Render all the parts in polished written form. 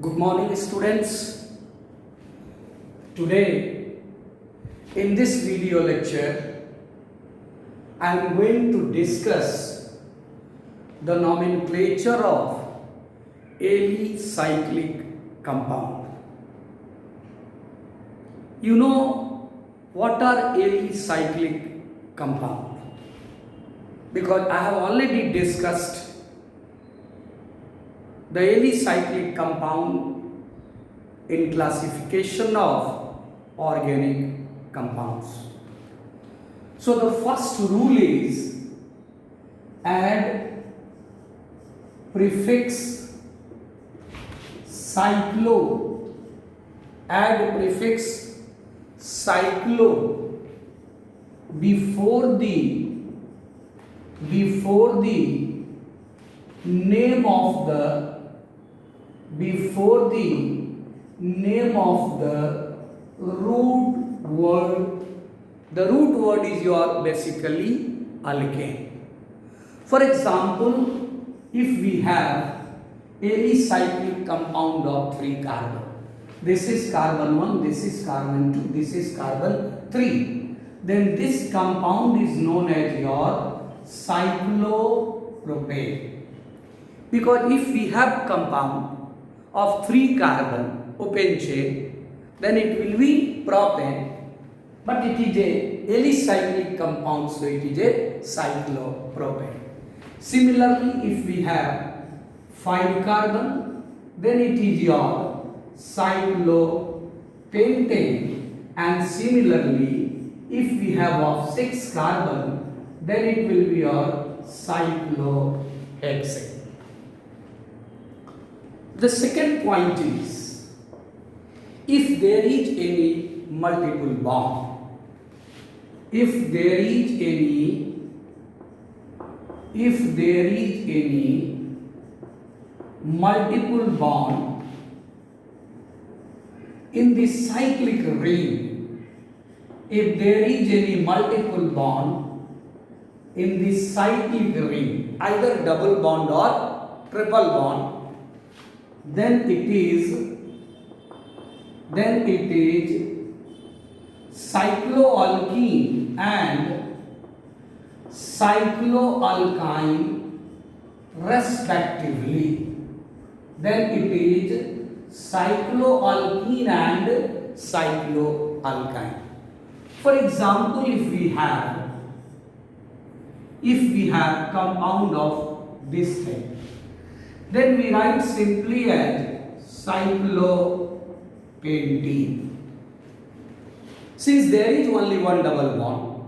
Good morning, students. Today, in this video lecture, I am going to discuss the nomenclature of alicyclic compound. You know what are alicyclic compound? Because I have already discussed the alicyclic compound in classification of organic compounds. So the first rule is add prefix cyclo, add prefix cyclo before the name of the root word. The root word is your basically alkane. For example, if we have alicyclic compound of 3 carbon, this is carbon 1, this is carbon 2, this is carbon 3, then this compound is known as your cyclopropane. Because if we have compound of 3 carbon open chain, then it will be propane, but it is a alicyclic compound, so it is a cyclopropane. Similarly, if we have 5 carbon, then it is your cyclopentane, and similarly, if we have of 6 carbon, then it will be your cyclohexane. The second point is, if there is any multiple bond, if there is any multiple bond in the cyclic ring, if there is any multiple bond in the cyclic ring, either double bond or triple bond, then it is cycloalkene and cycloalkyne respectively. Then it is cycloalkene and cycloalkyne. For example, if we have compound of this type, then we write simply as cyclopentene. Since there is only one double bond,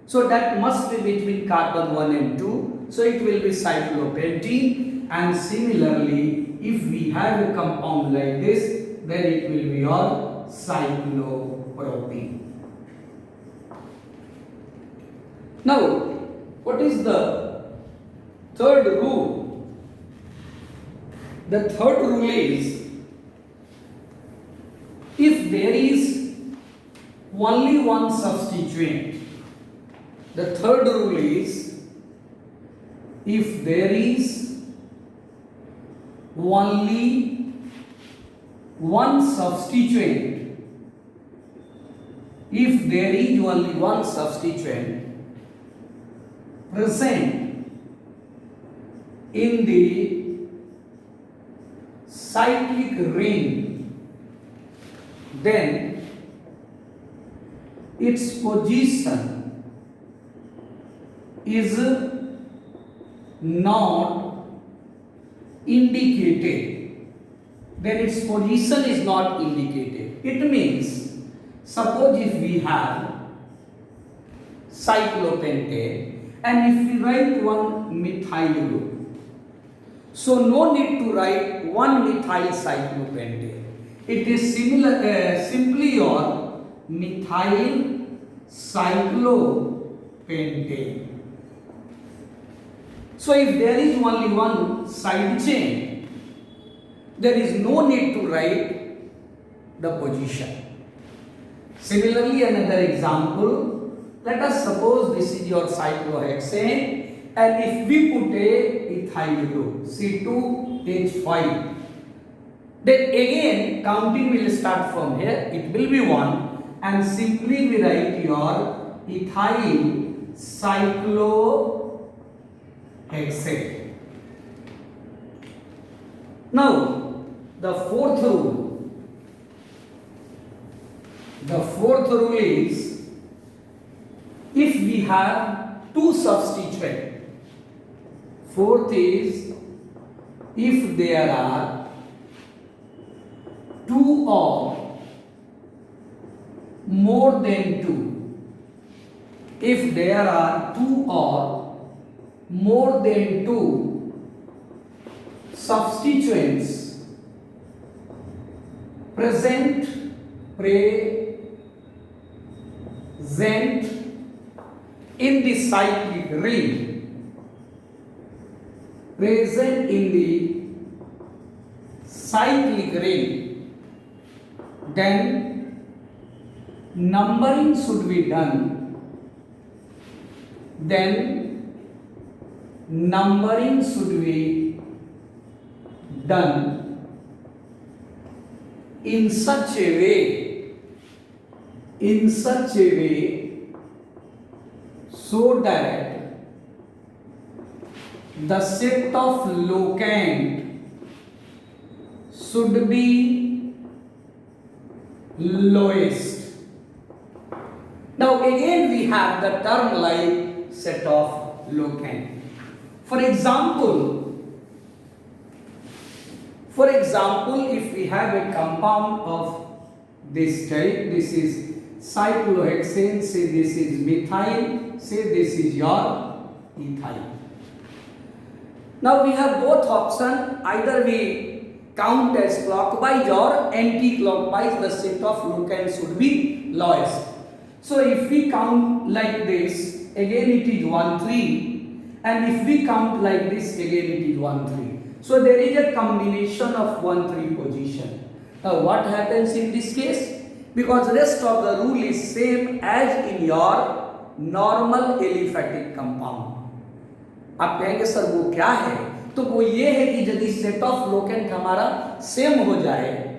so that must be between carbon 1 and 2, so it will be cyclopentene. And similarly, if we have a compound like this, then it will be your cyclopropene. Now, what is the third rule? The third rule is, if there is only one substituent, the third rule is, if there is only one substituent, if there is only one substituent present in the cyclic ring, then its position is not indicated. Then its position is not indicated. It means, suppose if we have cyclopentane and if we write one methyl group, so no need to write one methyl cyclopentane. It is simply your methyl cyclopentane. So if there is only one side chain, there is no need to write the position. Similarly, another example, let us suppose this is your cyclohexane, and if we put a ethyl group C2H5, Then again counting will start from here. It will be 1 and simply we write your ethyl cyclohexane. Now the fourth rule is, if we have two substituents, fourth is, if there are two or more than two, if there are two or more than two substituents present in the cyclic ring, then numbering should be done. In such a way so that the set of locant should be lowest. Now again we have the term like set of locant. For example, if we have a compound of this type, this is cyclohexane, say this is methyl, say this is your ethyl. Now we have both options, either we count as clockwise or anti-clockwise, the set of locant should be lowest. So if we count like this, again it is 1, 3, and if we count like this, again it is 1, 3. So there is a combination of 1, 3 position. Now what happens in this case? Because rest of the rule is same as in your normal aliphatic compound. आप कहेंगे sir वो क्या है? तो वो ये है कि यदि सेट ऑफ लोकेंट हमारा सेम हो जाए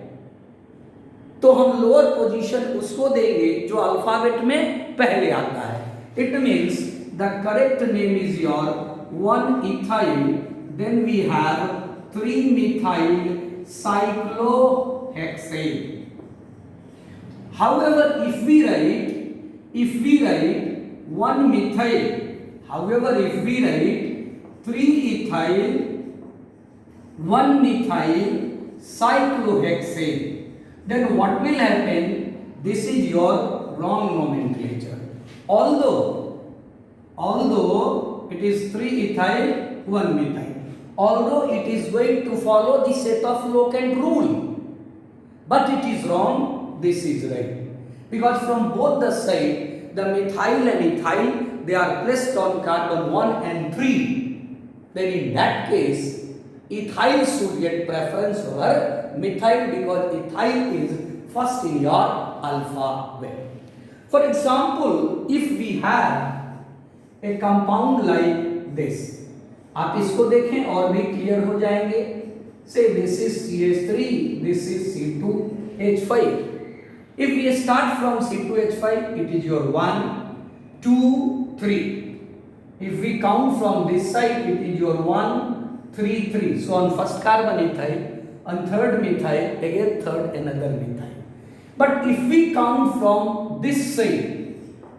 तो हम लोअर पोजीशन उसको देंगे जो अल्फाबेट में पहले आता है. It means the correct name is your 1 ethyl, then we have 3 methyl cyclohexane. However, if we write 1 methyl, however if we write 3 ethyl 1 methyl cyclohexane, then what will happen? This is your wrong nomenclature. Although it is 3 ethyl 1 methyl, although it is going to follow the set of locant rule, but it is wrong. This is right, because from both the side the methyl and ethyl, they are placed on carbon 1 and 3. Then in that case ethyl should get preference over methyl, because ethyl is first in your alphabet. For example, if we have a compound like this, आप इसको देखें और भी clear हो जाएंगे. Say this is CH3, this is C2H5. If we start from C2H5, it is your 1, 2, 3. If we count from this side, it is your 1, 3, 3. So on first carbon ethyl, on third methyl, again third another methyl. But if we count from this side,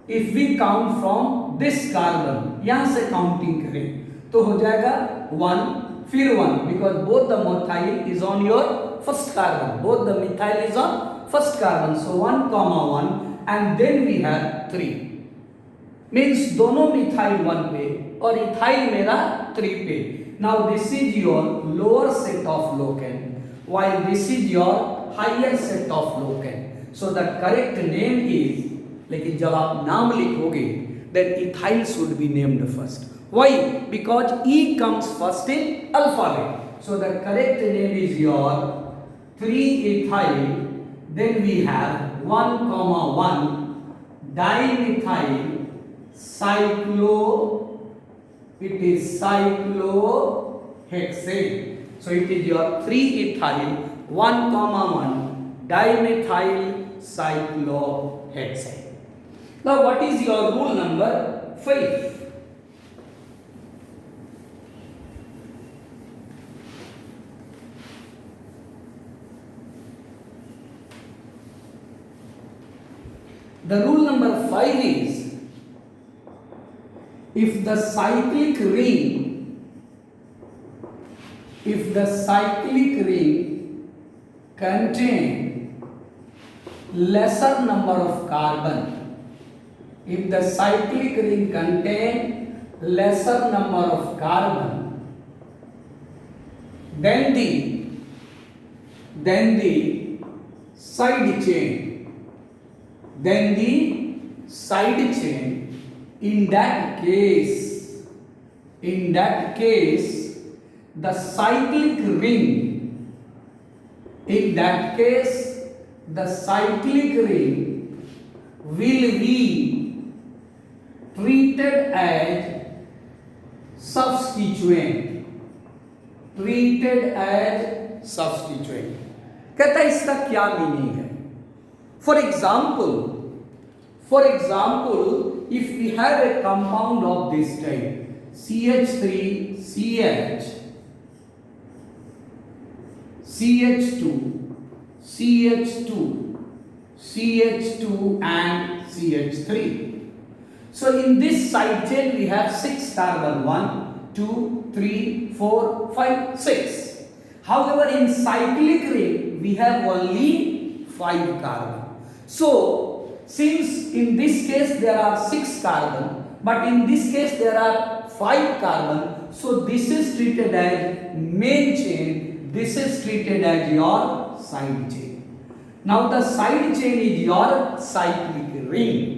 if we count from this carbon, यहाँ से counting करें तो हो जाएगा 1 फिर 1, because both the methyl is on your first carbon, both the methyl is on first carbon. So 1, 1 and then we have 3. Means दोनों methyl 1 पे और ethyl मेरा 3 पे. Now this is your lower set of locant, while this is your higher set of locant. So the correct name is, लेकिन जब आप नाम लिखोगे then ethyl should be named first. Why? Because E comes first in alphabet. So the correct name is your 3 ethyl. Then we have 1, 1 dimethyl it is cyclohexane. So it is your 3 ethyl 1 comma 1 dimethyl cyclohexane. Now what is your rule number 5? The rule number 5 is, if the cyclic ring contain lesser number of carbon, if the cyclic ring contain lesser number of carbon, then the side chain, in that case, the cyclic ring, will be treated as substituent. कहता है इसका क्या meaning है? For example, if we have a compound of this type, CH3CH, CH2 and CH3. So in this side chain we have 6 carbon, 1, 2, 3, 4, 5, 6. However, in cyclic ring we have only 5 carbon. So since in this case there are 6 carbon, but in this case there are 5 carbon, so this is treated as main chain, this is treated as your side chain. Now the side chain is your cyclic ring.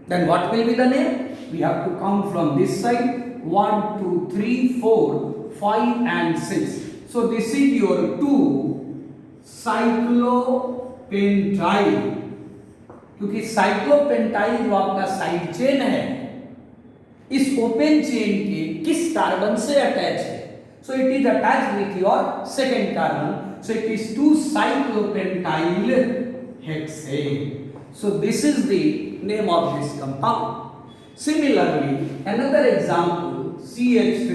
Then what will be the name? We have to count from this side, 1, 2, 3, 4, 5 and 6. So this is your 2 cyclopentyl. क्योंकि साइक्लोपेंटाइल जो आपका side chain है, इस open chain के किस carbon से attach है? So it is attached with your second carbon, so it is 2 cyclopentyl hexane. So this is the name of this compound. Similarly, another example, CH3,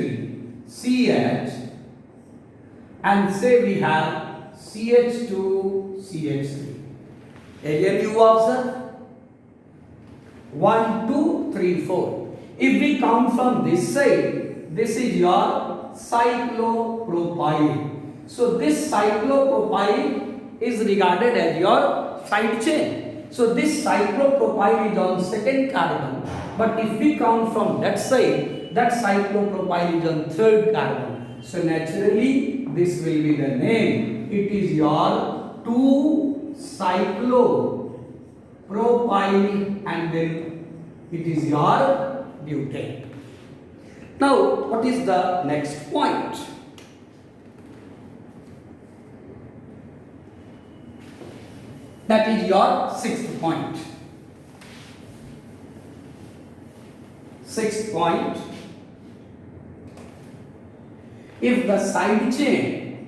CH, and say we have CH2, CH3. Again you observe 1, 2, 3, 4. If we count from this side, this is your cyclopropyl. So this cyclopropyl is regarded as your side chain. So this cyclopropyl is on second carbon. But if we count from that side, that cyclopropyl is on third carbon. So naturally this will be the name. It is your 2 cyclopropyl and then it is your butane. Now what is the next point? That is your 6th point. 6th point. If the side chain,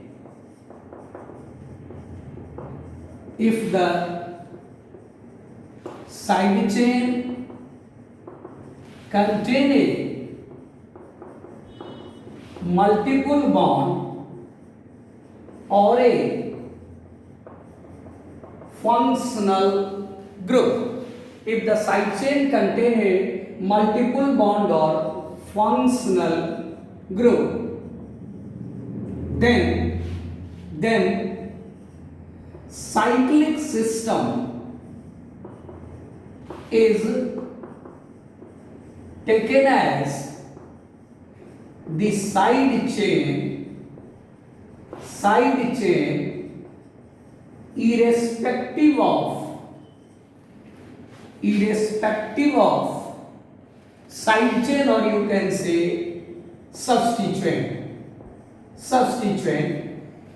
contain a multiple bond or a functional group, if the side chain contain a multiple bond or functional group, then cyclic system is taken as the side chain irrespective of side chain, or you can say substituent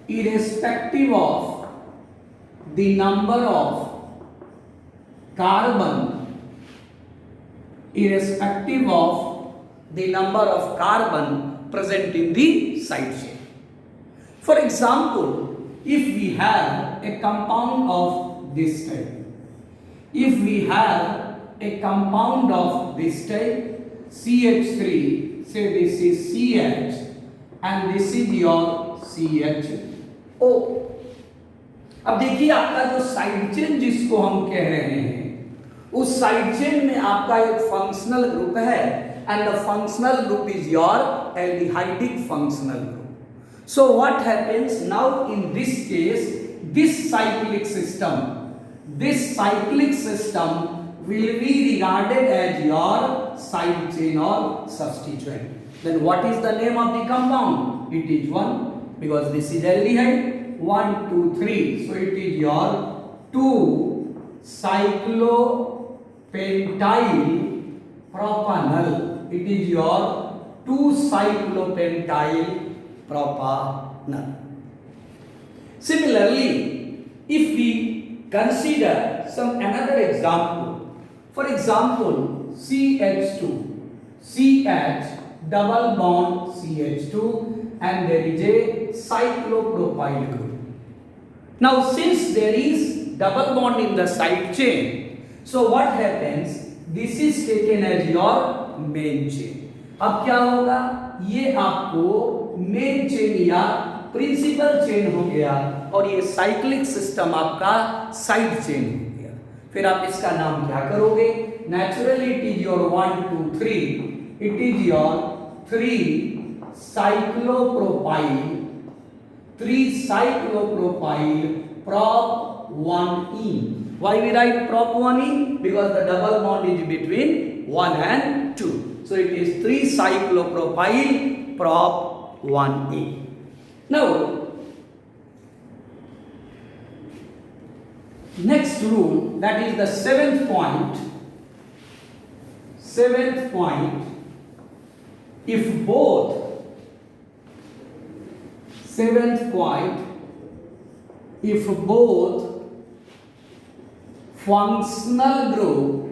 irrespective of the number of carbon present in the side chain. For example, if we have a compound of this type, if we have a compound of this type, CH3, say this is CH and this is your CHO. अब देखिए आपका जो side chain जिसको हम कह रहे हैं, उस साइड चेन में आपका एक फंक्शनल ग्रुप है and the functional group is your aldehydic functional group. So what happens now in this case, this cyclic system will be regarded as your side chain or substituent. Then what is the name of the compound? It is 1 because this is aldehyde. 1, 2, 3. So it is your 2 cyclopentyl propanol. It is your 2 cyclopentyl propanol. Similarly, if we consider some another example, for example, CH2, CH double bond CH2 and there is a cyclopropyl group. Now since there is double bond in the side chain, so what happens? This is taken as your main chain. अब क्या होगा? ये आपको main chain या principal chain हो गया और ये साइक्लिक सिस्टम आपका साइड चेन हो गया. फिर आप इसका नाम क्या करोगे? Naturally it is your 1, 2, 3. It is your 3 cyclopropyl prop 1e. Why we write prop 1e? Because the double bond is between 1 and 2. So it is 3 cyclopropyl prop 1e. Now next rule, that is the seventh point. If both functional group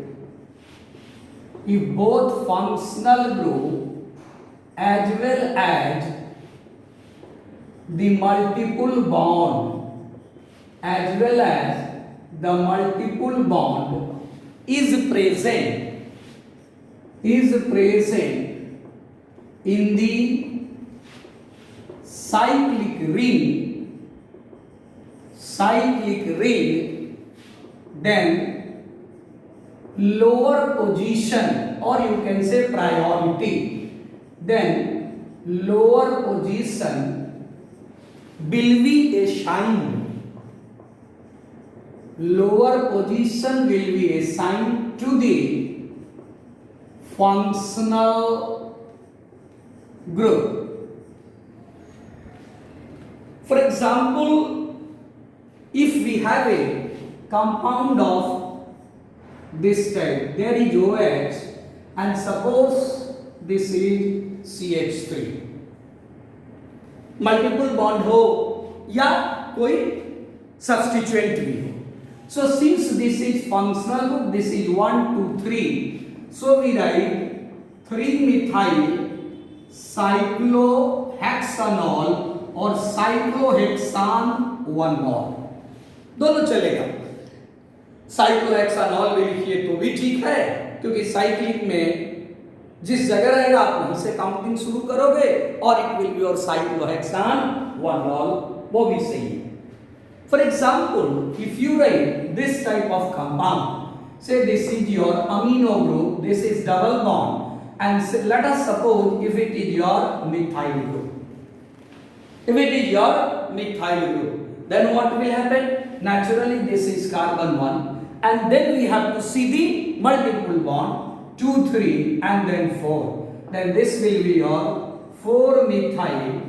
as well as the multiple bond is present in the cyclic ring, then lower position, or you can say priority, then lower position will be assigned. To the functional group. For example, if we have a compound of this type, there is OH and suppose this is CH3, multiple bond हो या कोई substituent भी हो. So since this is functional group, this is 1, 2, 3, so we write 3-methyl cyclohexanol और cyclohexan 1-nol, दोनों चलेगा. साइक्लोहेक्सानॉल भी लिखिए तो भी ठीक है, क्योंकि साइक्लिक में जिस जगह रहेगा आप वहीं से काउंटिंग शुरू करोगे और it will be your cyclohexane 1-nol, वो भी सही है. For example, if you write this type of compound, say this is your amino group, this is double bond, and say, let us suppose if it is your methyl group. If it is your methyl group, then what will happen? Naturally, this is carbon 1, and then we have to see the multiple bond 2, 3, and then 4. Then this will be your 4-methyl.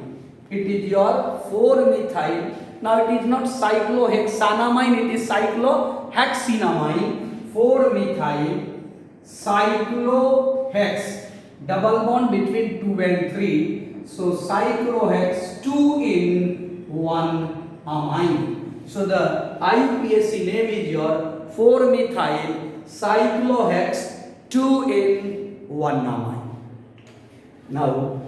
It is your 4-methyl. Now it is not cyclohexanamine, it is cyclohexenamine. 4-methyl cyclohex, double bond between 2 and 3. So cyclohex 2 in 1 amine. So the IUPAC name is your 4-methyl cyclohex 2 in 1 amine. Now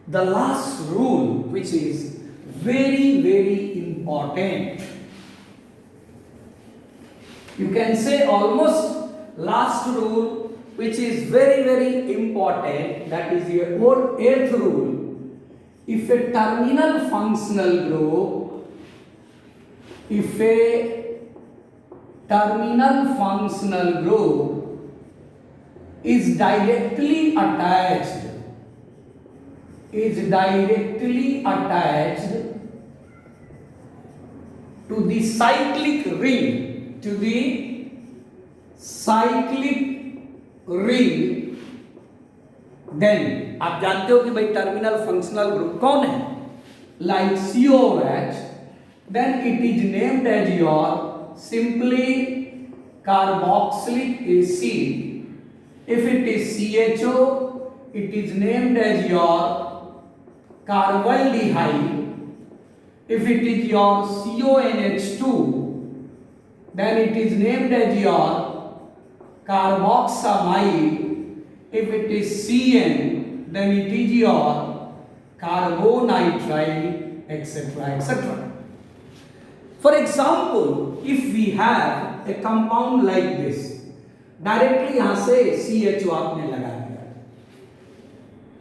the last rule, which is very important. You can say almost last rule, which is very important, that is your eighth rule. If a terminal functional group, if a terminal functional group is directly attached to the cyclic ring, then आप जानते हो कि भाई terminal functional group कौन है, like COH, then it is named as your simply carboxylic acid. If it is CHO, it is named as your carbaldehyde. If it is your CONH2, then it is named as your carboxamide. If it is CN, then it is your carbonitrile, etc. For example, if we have a compound like this, directly यहां से CHO आपने लगा दिया,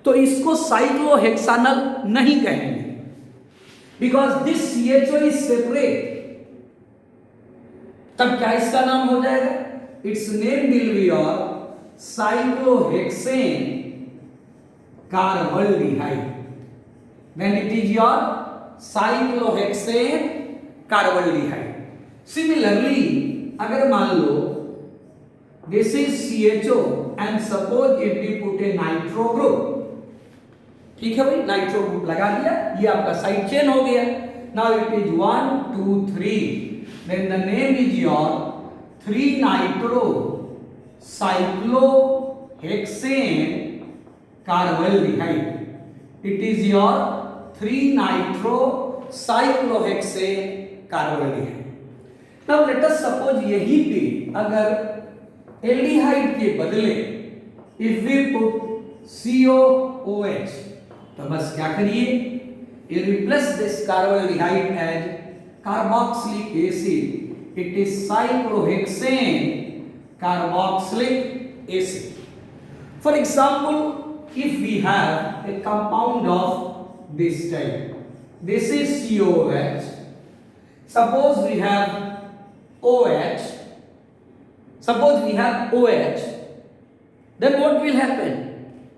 तो इसको साइक्लोहेक्सानल नहीं कहेंगे, because this CHO is separate. तब क्या इसका नाम हो जाएगा? It's name will be your cyclohexane carbaldehyde. Then it is your cyclohexane carbaldehyde. Similarly, अगर मान लो this is CHO and suppose if we put a nitro group, ठीक है भाई, नाइट्रो ग्रुप लगा दिया, ये आपका साइड चेन हो गया. Now it is 1 2 3, then the name is your 3 nitro cyclohexane carbaldehyde. It is your 3 nitro cyclohexane carbaldehyde. Now let us suppose यही पे अगर एल्डिहाइड के बदले if we put COOH, तो बस क्या करिए, you replace this carbaldehyde as carboxylic acid. It is cyclohexane carboxylic acid. For example, if we have a compound of this type, this is COH, suppose we have OH, then what will happen?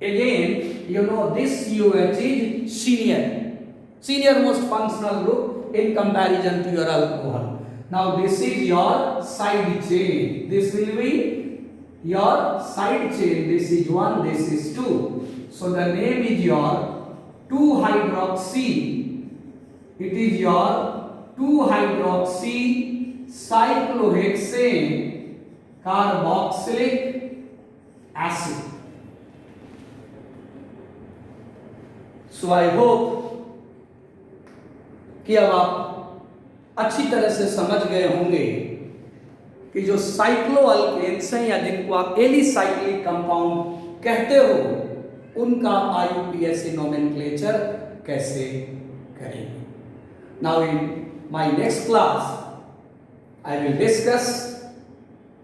Again, you know this COH is senior most functional group in comparison to your alcohol. Now this is your side chain. This will be your side chain. This is 1, this is 2. So the name is your 2-hydroxy. It is your 2-hydroxy cyclohexane carboxylic acid. So I hope कि अब आप अच्छी तरह से समझ गए होंगे कि जो साइक्लोअल्केन्स हैं या जिनको आप एलिसाइक्लिक कंपाउंड कहते हो, उनका IUPAC नोमेनक्लेचर कैसे करेंगे. Now in my next class I will discuss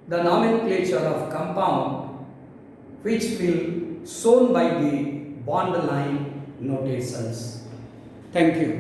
the nomenclature of compound, which will shown by the bond line notations. Thank you.